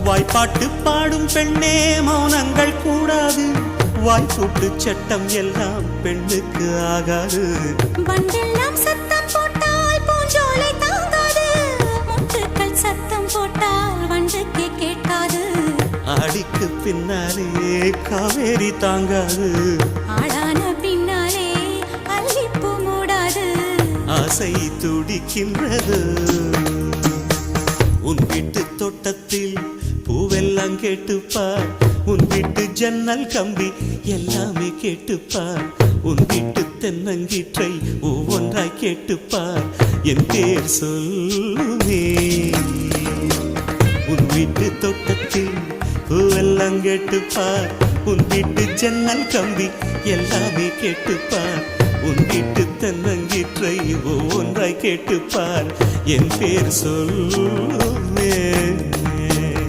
வாய்ப்பாட்டு பாடும் பெண்ணே மௌனங்கள் கூடாது, வாய்ப்பூட்டு சட்டம் எல்லாம் பெண்ணுக்கு ஆகாது. வண்டெல்லாம் சத்தம் போட்டால் பூஞ்சோலை தாங்காது, முட்டுக்கள் சத்தம் போட்டால் வண்டுக்கு கேட்காது. ஆடிக்கு பின்னாலே காவேரி தாங்காது, ஆடான பின்னாலே அல்லிப்பூ மூடாது. ஆசை துடிக்கின்றது. உன் வீட்டு தோட்டத்தில் பூவெல்லாம் கேட்டுப்பார், உன் வீட்டு ஜன்னல் கம்பி எல்லாமே கேட்டுப்பார், உன் வீட்டு தென்னங்கீற்றை ஒவ்வொன்றாய் கேட்டுப்பார், என் பேர் சொல்லுமே. உன் வீட்டு தோட்டத்தில் பூவெல்லாம் கேட்டுப்பார், உன் வீட்டு ஜன்னல் கம்பி எல்லாமே கேட்டுப்பார், உன் வீட்டு தென்னங்கீற்றை ஒவ்வொன்றாய் கேட்டுப்பார், என் பேர் சொல்லுமே.